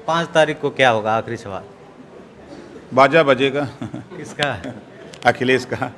5 तारीख को क्या होगा? आखिरी सवाल। बाजा बजेगा। किसका? अखिलेश का।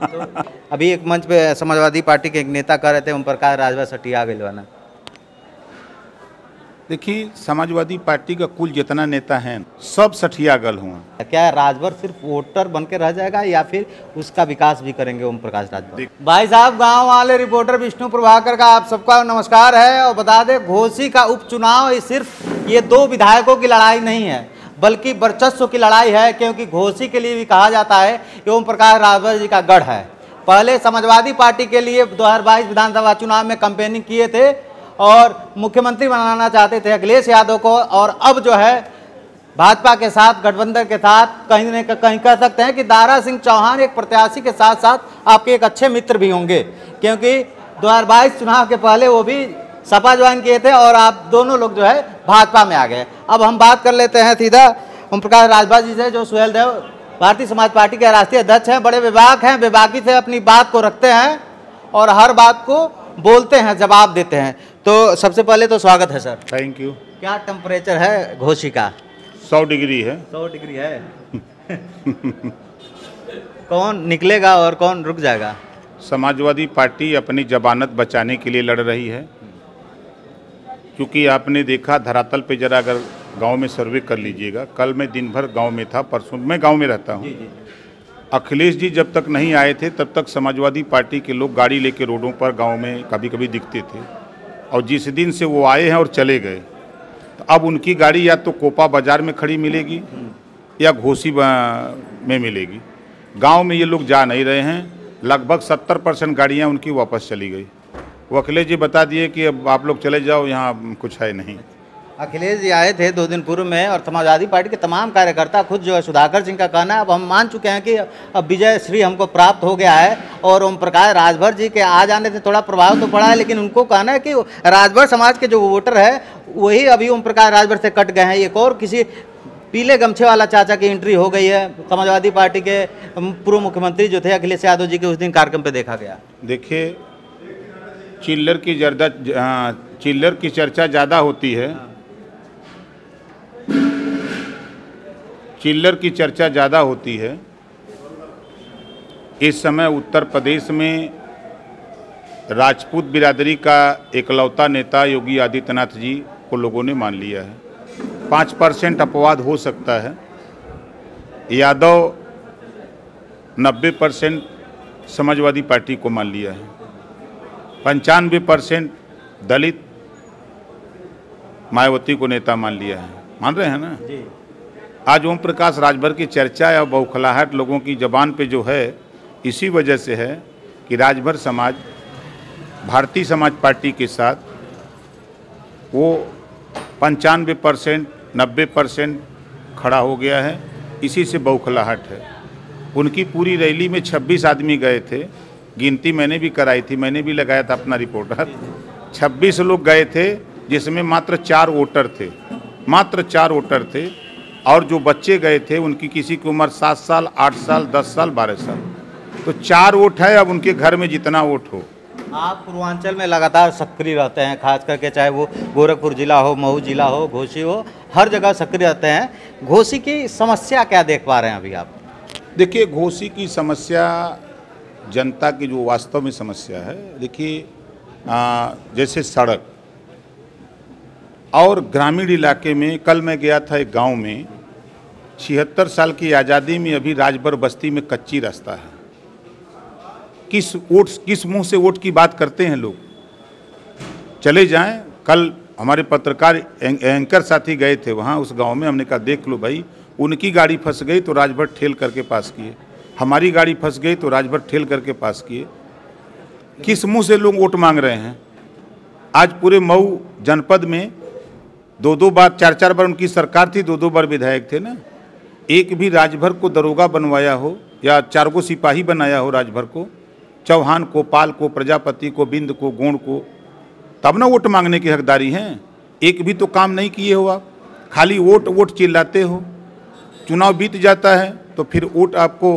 तो अभी एक मंच पे समाजवादी पार्टी के एक नेता कह रहे थे ओम प्रकाश राजभर सटिया गइल बा ना। देखिए, समाजवादी पार्टी का कुल जितना नेता हैं सब सठिया गल हुआ। क्या राजभर सिर्फ वोटर बन के रह जाएगा या फिर उसका विकास भी करेंगे ओम प्रकाश राजभर? भाई साहब, गांव वाले रिपोर्टर विष्णु प्रभाकर का आप सबका नमस्कार है। और बता दें, घोसी का उपचुनाव सिर्फ ये 2 विधायकों की लड़ाई नहीं है, बल्कि वर्चस्व की लड़ाई है, क्योंकि घोसी के लिए भी कहा जाता है कि ओम प्रकाश राजभर जी का गढ़ है। पहले समाजवादी पार्टी के लिए 2022 विधानसभा चुनाव में कैंपेनिंग किए थे और मुख्यमंत्री बनाना चाहते थे अखिलेश यादव को, और अब जो है भाजपा के साथ गठबंधन के साथ कहीं न कहीं कह सकते हैं कि दारा सिंह चौहान एक प्रत्याशी के साथ साथ आपके एक अच्छे मित्र भी होंगे, क्योंकि 2022 चुनाव के पहले वो भी सपा ज्वाइन किए थे और आप दोनों लोग जो है भाजपा में आ गए। अब हम बात कर लेते हैं सीधा ओम प्रकाश राजभर जी से, जो सुहेल देव भारतीय समाज पार्टी के राष्ट्रीय अध्यक्ष हैं, बड़े विभाग हैं, बेबाकी से अपनी बात को रखते हैं और हर बात को बोलते हैं, जवाब देते हैं। तो सबसे पहले तो स्वागत है सर। Thank you. क्या टेम्परेचर है घोसी का? 100 डिग्री है। 100 डिग्री है। कौन निकलेगा और कौन रुक जाएगा? समाजवादी पार्टी अपनी जमानत बचाने के लिए लड़ रही है, क्योंकि आपने देखा धरातल पे जरा अगर गांव में सर्वे कर लीजिएगा, कल मैं दिन भर गांव में था, परसों मैं गांव में रहता हूं। अखिलेश जी जब तक नहीं आए थे तब तक समाजवादी पार्टी के लोग गाड़ी लेके रोडों पर गांव में कभी कभी दिखते थे, और जिस दिन से वो आए हैं और चले गए, तो अब उनकी गाड़ी या तो कोपा बाजार में खड़ी मिलेगी या घोसी में मिलेगी। गांव में ये लोग जा नहीं रहे हैं। लगभग 70% गाड़ियां उनकी वापस चली गई। वो अखिलेश जी बता दिए कि अब आप लोग चले जाओ, यहाँ कुछ है नहीं। अखिलेश जी आए थे 2 दिन पूर्व में और समाजवादी पार्टी के तमाम कार्यकर्ता, खुद जो है सुधाकर सिंह का कहना है, अब हम मान चुके हैं कि अब विजय श्री हमको प्राप्त हो गया है, और ओम प्रकाश राजभर जी के आ जाने से थोड़ा प्रभाव तो पड़ा है, लेकिन उनको कहना है कि राजभर समाज के जो वोटर है वही अभी ओम प्रकाश राजभर से कट गए हैं। एक और किसी पीले गमछे वाला चाचा की एंट्री हो गई है। समाजवादी पार्टी के पूर्व मुख्यमंत्री जो थे अखिलेश यादव जी के उस दिन कार्यक्रम पर देखा गया। देखिए, चिल्लर की चर्चा ज़्यादा होती है। चिल्लर की चर्चा ज़्यादा होती है। इस समय उत्तर प्रदेश में राजपूत बिरादरी का एकलौता नेता योगी आदित्यनाथ जी को लोगों ने मान लिया है। 5% अपवाद हो सकता है। यादव 90% समाजवादी पार्टी को मान लिया है। 95% दलित मायावती को नेता मान लिया है। मान रहे हैं ना जी। आज ओम प्रकाश राजभर की चर्चा या बौखलाहट लोगों की जबान पे जो है, इसी वजह से है कि राजभर समाज भारतीय समाज पार्टी के साथ वो 95% 90% खड़ा हो गया है। इसी से बौखलाहट है। उनकी पूरी रैली में 26 आदमी गए थे। गिनती मैंने भी कराई थी, मैंने भी लगाया था अपना रिपोर्टर। 26 लोग गए थे, जिसमें मात्र 4 वोटर थे। मात्र 4 वोटर थे, और जो बच्चे गए थे उनकी किसी की उम्र 7 साल, 8 साल, 10 साल, 12 साल। तो 4 वोट है। अब उनके घर में जितना वोट हो। आप पूर्वांचल में लगातार सक्रिय रहते हैं, खास करके चाहे वो गोरखपुर जिला हो, मऊ जिला हो, घोसी हो, हर जगह सक्रिय रहते हैं। घोसी की समस्या क्या देख पा रहे हैं अभी आप? देखिए, घोसी की समस्या जनता की जो वास्तव में समस्या है, देखिए जैसे सड़क और ग्रामीण इलाके में, कल मैं गया था एक गांव में, 76 साल की आज़ादी में अभी राजभर बस्ती में कच्ची रास्ता है। किस मुंह से वोट की बात करते हैं लोग? चले जाएं। कल हमारे पत्रकार एंकर साथी गए थे वहाँ उस गांव में। हमने कहा देख लो भाई, उनकी गाड़ी फंस गई तो राजभर ठेल करके पास किए, हमारी गाड़ी फंस गई तो राजभर ठेल करके पास किए। किस मुंह से लोग वोट मांग रहे हैं? आज पूरे मऊ जनपद में 2-2 बार 4-4 बार उनकी सरकार थी, 2-2 बार विधायक थे ना। एक भी राजभर को दरोगा बनवाया हो या 4 को सिपाही बनाया हो राजभर को, चौहान को, पाल को, प्रजापति को, बिंद को, गोंड को, तब ना वोट मांगने की हकदारी हैं। एक भी तो काम नहीं किए हो आप, खाली वोट चिल्लाते हो। चुनाव बीत जाता है तो फिर वोट आपको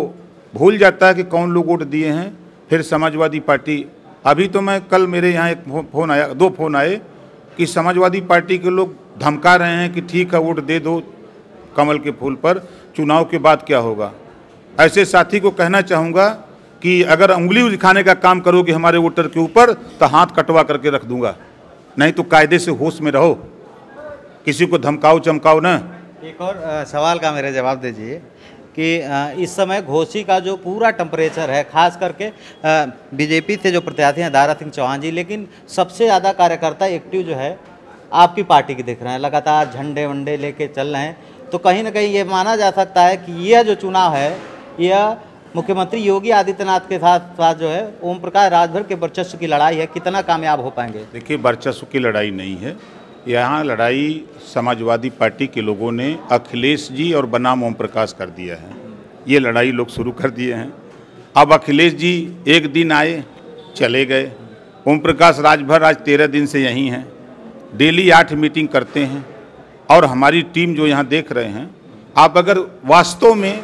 भूल जाता है कि कौन लोग वोट दिए हैं। फिर समाजवादी पार्टी, अभी तो मैं कल मेरे यहाँ एक फोन आया, 2 फोन आए कि समाजवादी पार्टी के लोग धमका रहे हैं कि ठीक है वोट दे दो कमल के फूल पर, चुनाव के बाद क्या होगा। ऐसे साथी को कहना चाहूँगा कि अगर उंगली दिखाने का काम करोगे हमारे वोटर के ऊपर तो हाथ कटवा करके रख दूंगा, नहीं तो कायदे से होश में रहो, किसी को धमकाओ चमकाओ ना। एक और सवाल का मेरे जवाब दीजिए कि इस समय घोसी का जो पूरा टेम्परेचर है, खास करके बीजेपी से जो प्रत्याशी हैं दारा सिंह चौहान जी, लेकिन सबसे ज़्यादा कार्यकर्ता एक्टिव जो है आपकी पार्टी के दिख रहे हैं, लगातार झंडे वंडे लेके चल रहे हैं। तो कहीं ना कहीं ये माना जा सकता है कि यह जो चुनाव है यह मुख्यमंत्री योगी आदित्यनाथ के साथ साथ जो है ओम प्रकाश राजभर के वर्चस्व की लड़ाई है, कितना कामयाब हो पाएंगे। देखिए, वर्चस्व की लड़ाई नहीं है, यहाँ लड़ाई समाजवादी पार्टी के लोगों ने अखिलेश जी और बनाम ओम प्रकाश कर दिया है। ये लड़ाई लोग शुरू कर दिए हैं। अब अखिलेश जी एक दिन आए चले गए, ओम प्रकाश राजभर आज 13 दिन से यहीं हैं, डेली 8 मीटिंग करते हैं। और हमारी टीम जो यहाँ देख रहे हैं, आप अगर वास्तव में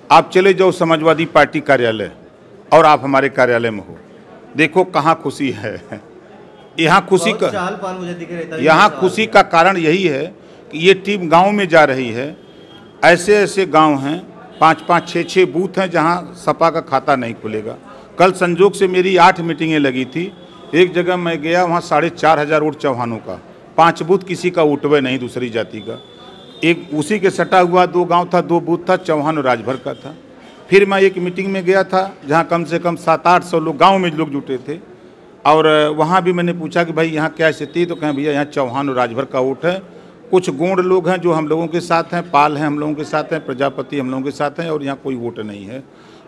आप चले जाओ समाजवादी पार्टी कार्यालय और आप हमारे कार्यालय में हो, देखो कहाँ खुशी है। यहाँ खुशी का कारण यही है कि ये टीम गांव में जा रही है। ऐसे ऐसे गांव हैं, 5-5, 6-6 बूथ हैं जहां सपा का खाता नहीं खुलेगा। कल संजोग से मेरी 8 मीटिंगें लगी थी, एक जगह मैं गया वहां 4,500 वोट चौहानों का, 5 बूथ किसी का उठवे नहीं दूसरी जाति का। एक उसी के सटा हुआ 2 गांव था, 2 बूथ था, चौहान और राजभर का था। फिर मैं एक मीटिंग में गया था जहाँ कम से कम 700-800 लोग गाँव में लोग जुटे थे, और वहाँ भी मैंने पूछा कि भाई यहाँ क्या स्थिति, तो कहें भैया यहाँ चौहान और राजभर का वोट है। कुछ गोंड लोग हैं जो हम लोगों के साथ हैं, पाल हैं हम लोगों के साथ हैं, प्रजापति हम लोगों के साथ हैं, और यहाँ कोई वोट नहीं है।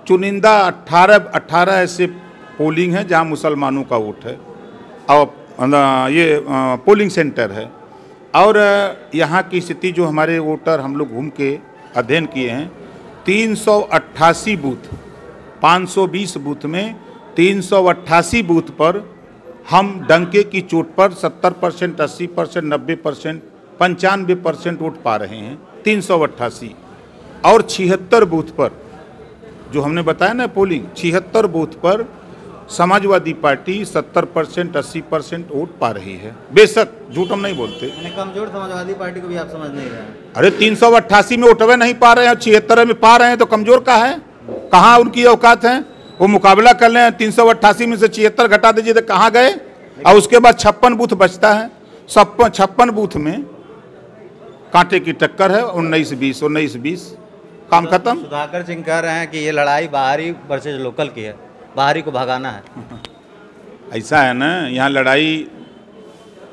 चुनिंदा 18 ऐसे पोलिंग हैं जहाँ मुसलमानों का वोट है, और ये पोलिंग सेंटर है। और यहाँ की स्थिति जो हमारे वोटर हम लोग घूम के अध्ययन किए हैं, 388 बूथ, 520 बूथ में 388 बूथ पर हम डंके की चोट पर 70%, 80%, 90%, 95% वोट पा रहे हैं, 388। और 76 बूथ पर जो हमने बताया ना पोलिंग, 76 बूथ पर समाजवादी पार्टी 70%, 80% वोट पा रही है। बेशक झूठ हम नहीं बोलते, कमजोर समाजवादी पार्टी को भी आप समझ नहीं रहे। अरे 388 में वोटवे नहीं पा रहे हैं, 76 में पा रहे हैं, तो कमजोर का है? कहाँ उनकी औकात है? वो मुकाबला कर लें। 388 में से 76 घटा दीजिए तो कहाँ गए? और उसके बाद 56 बूथ बचता है। 56 बूथ में कांटे की टक्कर है, 19-20, 19-20, काम खत्म। सुधाकर सिंह कह रहे हैं कि ये लड़ाई बाहरी वर्सेज लोकल की है, बाहरी को भगाना है। ऐसा है ना, यहाँ लड़ाई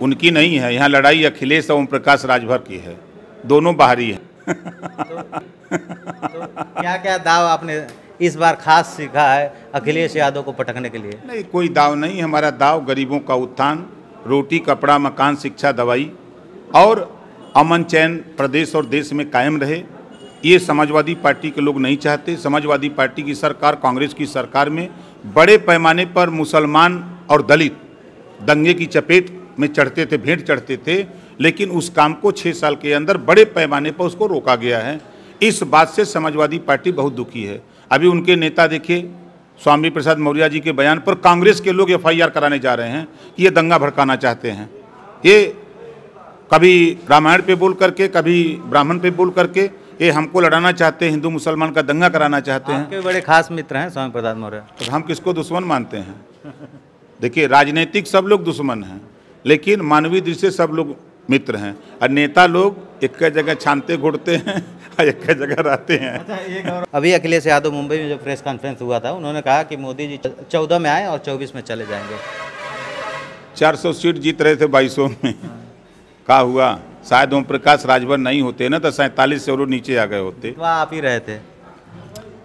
उनकी नहीं है, यहाँ लड़ाई अखिलेश और ओम प्रकाश राजभर की है, दोनों बाहरी हैं। तो क्या क्या दाव आपने इस बार खास सीखा है अखिलेश यादव को पटकने के लिए? नहीं, कोई दाव नहीं। हमारा दाव गरीबों का उत्थान, रोटी कपड़ा मकान शिक्षा दवाई और अमन चैन प्रदेश और देश में कायम रहे। ये समाजवादी पार्टी के लोग नहीं चाहते। समाजवादी पार्टी की सरकार, कांग्रेस की सरकार में बड़े पैमाने पर मुसलमान और दलित दंगे की चपेट में चढ़ते थे, भेंट चढ़ते थे, लेकिन उस काम को 6 साल के अंदर बड़े पैमाने पर उसको रोका गया है। इस बात से समाजवादी पार्टी बहुत दुखी है। अभी उनके नेता देखिए, स्वामी प्रसाद मौर्य जी के बयान पर कांग्रेस के लोग FIR कराने जा रहे हैं कि ये दंगा भड़काना चाहते हैं। ये कभी रामायण पे बोल करके, कभी ब्राह्मण पे बोल करके ये हमको लड़ाना चाहते हैं, हिंदू मुसलमान का दंगा कराना चाहते हैं। आपके बड़े खास मित्र हैं स्वामी प्रसाद मौर्य। तो हम किसको दुश्मन मानते हैं? देखिए, राजनीतिक सब लोग दुश्मन हैं, लेकिन मानवीय दृष्टि से सब लोग मित्र हैं। और नेता लोग एक जगह छानते घुड़ते हैं और एक जगह रहते हैं। अच्छा, अभी अखिलेश यादव मुंबई में जो प्रेस कॉन्फ्रेंस हुआ था, उन्होंने कहा कि मोदी जी 14 में आए और 24 में चले जाएंगे। 400 सीट जीत रहे थे 2200 में। क्या हुआ? शायद ओम प्रकाश राजभर नहीं होते ना तो 47 से और नीचे आ गए होते। तो आप ही रहे थे।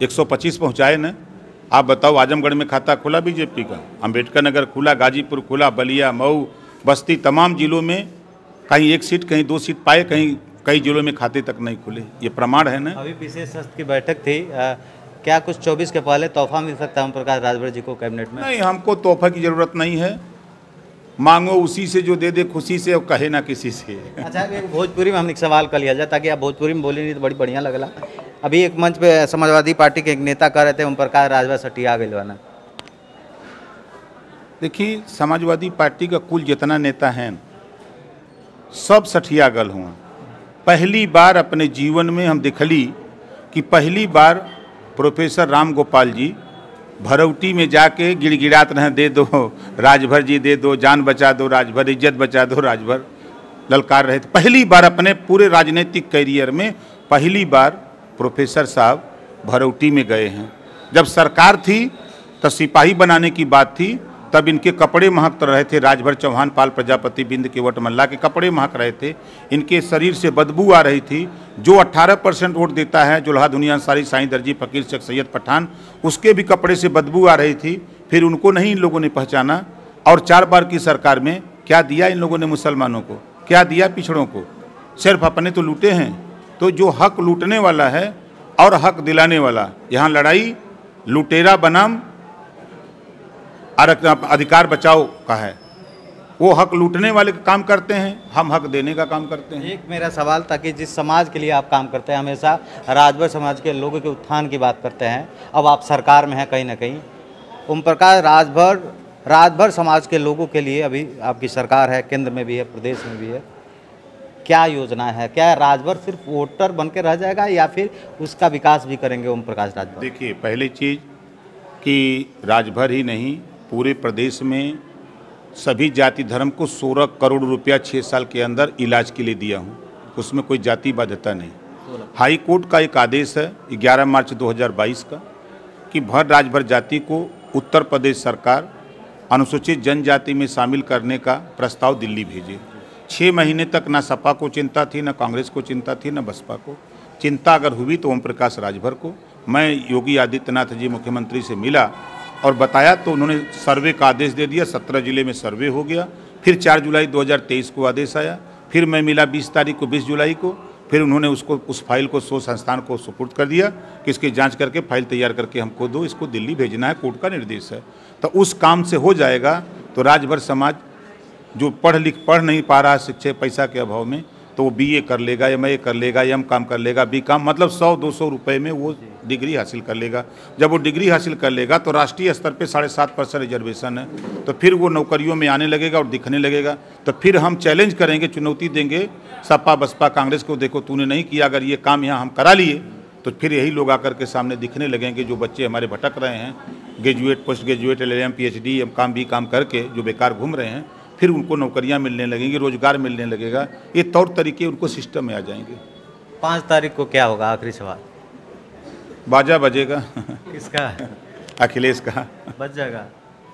125 पहुँचाए ना। आप बताओ, आजमगढ़ में खाता खुला बीजेपी का, अम्बेडकर नगर खुला, गाजीपुर खुला, बलिया, मऊ, बस्ती, तमाम जिलों में कहीं 1 सीट, कहीं 2 सीट पाए, कहीं कई जिलों में खाते तक नहीं खुले। ये प्रमाण है ना। अभी विशेष सत्र की बैठक थी, क्या कुछ 24 के पहले तोहफा मिल सकता है ओम प्रकाश राजभर जी को कैबिनेट में? नहीं, हमको तोहफा की जरूरत नहीं है। मांगो उसी से जो दे दे खुशी से, और कहे ना किसी से। अच्छा, एक भोजपुरी में हमने एक सवाल कर लिया जाए ताकि आप भोजपुरी में बोले नहीं तो बड़ी बढ़िया लगला। अभी एक मंच पे समाजवादी पार्टी के एक नेता कह रहे थे ओम प्रकाश राजभर सटिया गए वाला। देखिए, समाजवादी पार्टी का कुल जितना नेता हैं सब सठिया गल हुआ। पहली बार अपने जीवन में हम दिखली कि पहली बार प्रोफेसर राम गोपाल जी भरौटी में जाके गिड़गिड़ात रहे, दे दो राजभर जी, दे दो, जान बचा दो राजभर, इज्जत बचा दो राजभर, ललकार रहे थे। पहली बार अपने पूरे राजनीतिक कैरियर में पहली बार प्रोफेसर साहब भरौटी में गए हैं। जब सरकार थी तो सिपाही बनाने की बात थी, तब इनके कपड़े महक रहे थे। राजभर, चौहान, पाल, प्रजापति, बिंद, केवट, मल्ला के कपड़े महक रहे थे। इनके शरीर से बदबू आ रही थी। जो 18% वोट देता है, जुल्हा दुनिया अंसारी, साईं दर्जी, फकीर शेख सैयद पठान, उसके भी कपड़े से बदबू आ रही थी। फिर उनको नहीं इन लोगों ने पहचाना। और 4 बार की सरकार में क्या दिया इन लोगों ने मुसलमानों को, क्या दिया पिछड़ों को? सिर्फ अपने तो लूटे हैं। तो जो हक लूटने वाला है और हक दिलाने वाला, यहाँ लड़ाई लुटेरा बनाम अधिकार बचाओ का है। वो हक लूटने वाले का काम करते हैं, हम हक देने का काम करते हैं। एक मेरा सवाल था कि जिस समाज के लिए आप काम करते हैं, हमेशा राजभर समाज के लोगों के उत्थान की बात करते हैं। अब आप सरकार में हैं कहीं ना कहीं, ओम प्रकाश, राजभर समाज के लोगों के लिए अभी आपकी सरकार है, केंद्र में भी है, प्रदेश में भी है, क्या योजना है? क्या राजभर सिर्फ वोटर बन के रह जाएगा या फिर उसका विकास भी करेंगे ओम प्रकाश राजभर? देखिए, पहली चीज़ कि राजभर ही नहीं, पूरे प्रदेश में सभी जाति धर्म को 16 करोड़ रुपया 6 साल के अंदर इलाज के लिए दिया हूँ। उसमें कोई जाति बाध्यता नहीं। हाई कोर्ट का एक आदेश है 11 मार्च 2022 का कि भर राजभर जाति को उत्तर प्रदेश सरकार अनुसूचित जनजाति में शामिल करने का प्रस्ताव दिल्ली भेजे। 6 महीने तक ना सपा को चिंता थी, ना कांग्रेस को चिंता थी, ना बसपा को चिंता। अगर हुई तो ओम प्रकाश राजभर को। मैं योगी आदित्यनाथ जी मुख्यमंत्री से मिला और बताया तो उन्होंने सर्वे का आदेश दे दिया। 17 जिले में सर्वे हो गया। फिर 4 जुलाई 2023 को आदेश आया। फिर मैं मिला 20 तारीख को, 20 जुलाई को। फिर उन्होंने उस फाइल को 100 संस्थान को सुपुर्द कर दिया कि इसकी जांच करके फाइल तैयार करके हमको दो, इसको दिल्ली भेजना है, कोर्ट का निर्देश है। तो उस काम से हो जाएगा तो राजभर समाज जो पढ़ नहीं पा रहा है शिक्षा पैसा के अभाव में, तो वो BA कर लेगा, MA कर लेगा, M.Com कर लेगा, B.Com, मतलब 100-200 रुपये में वो डिग्री हासिल कर लेगा। जब वो डिग्री हासिल कर लेगा तो राष्ट्रीय स्तर पे 7.5% रिजर्वेशन है, तो फिर वो नौकरियों में आने लगेगा और दिखने लगेगा। तो फिर हम चैलेंज करेंगे, चुनौती देंगे सपा बसपा कांग्रेस को, देखो तूने नहीं किया, अगर ये काम यहाँ हम करा लिए तो फिर यही लोग आकर के सामने दिखने लगेंगे। जो बच्चे हमारे भटक रहे हैं, graduate, post graduate, LLM, PhD, M.Com, B.Com करके जो बेकार घूम रहे हैं, फिर उनको नौकरियां मिलने लगेंगी, रोजगार मिलने लगेगा। ये तौर तरीके उनको सिस्टम में आ जाएंगे। 5 तारीख को क्या होगा? आखिरी सवाल। बाजा बजेगा। किसका? अखिलेश का। बज जाएगा।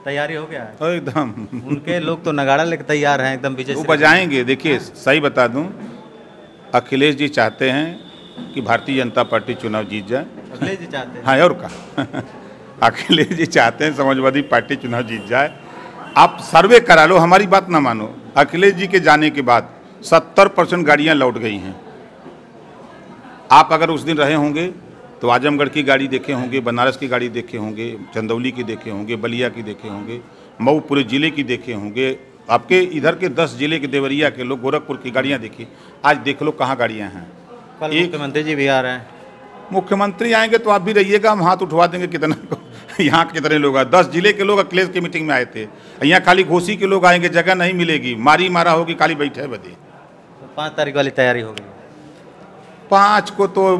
तैयारी हो गया है एकदम। उनके लोग तो नगाड़ा लेके तैयार हैं एकदम विजय। वो बजाएंगे। देखिए, सही बता दूं, अखिलेश जी चाहते हैं कि भारतीय जनता पार्टी चुनाव जीत जाए। अखिलेश जी चाहते हैं? हाँ, और का अखिलेश जी चाहते हैं समाजवादी पार्टी चुनाव जीत जाए। आप सर्वे करा लो, हमारी बात ना मानो। अखिलेश जी के जाने के बाद 70% गाड़ियां लौट गई हैं। आप अगर उस दिन रहे होंगे तो आजमगढ़ की गाड़ी देखे होंगे, बनारस की गाड़ी देखे होंगे, चंदौली की देखे होंगे, बलिया की देखे होंगे, मऊ पूरे जिले की देखे होंगे, आपके इधर के 10 जिले के देवरिया के लोग, गोरखपुर की गाड़ियां देखी। आज देख लो कहाँ गाड़ियां हैं। कल मुख्यमंत्री जी भी आ रहे हैं। मुख्यमंत्री आएंगे तो आप भी रहिएगा, हम हाथ उठवा देंगे। कितना यहाँ कितने लोग आए? 10 जिले के लोग अखिलेश की मीटिंग में आए थे। यहाँ खाली घोसी के लोग आएंगे, जगह नहीं मिलेगी, मारी मारा होगी, खाली बैठे बदे। 5 तारीख वाली तैयारी हो गई। 5 को तो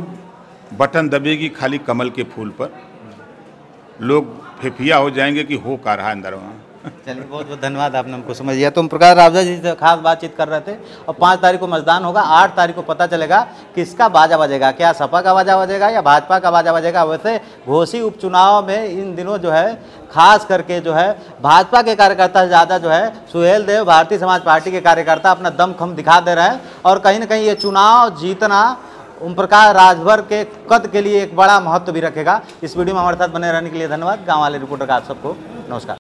बटन दबेगी खाली कमल के फूल पर, लोग फेफिया हो जाएंगे कि हो का रहा अंदर वहाँ। चलिए, बहुत बहुत धन्यवाद, आपने हमको समझ लिया। तो ओम प्रकाश रावत जी से खास बातचीत कर रहे थे। और 5 तारीख को मतदान होगा, 8 तारीख को पता चलेगा किसका बाजा बजेगा, क्या सपा का बाजा बजेगा या भाजपा का बाजा बजेगा। वैसे घोसी उपचुनाव में इन दिनों जो है खास करके जो है भाजपा के कार्यकर्ता ज़्यादा जो है सुहेल देव, भारतीय समाज पार्टी के कार्यकर्ता अपना दमखम दिखा दे रहे हैं। और कहीं ना कहीं ये चुनाव जीतना ओम प्रकाश राजभर के कद के लिए एक बड़ा महत्व भी रखेगा। इस वीडियो में हमारे साथ बने रहने के लिए धन्यवाद। गाँव वाले रिपोर्टर का आप सबको नमस्कार।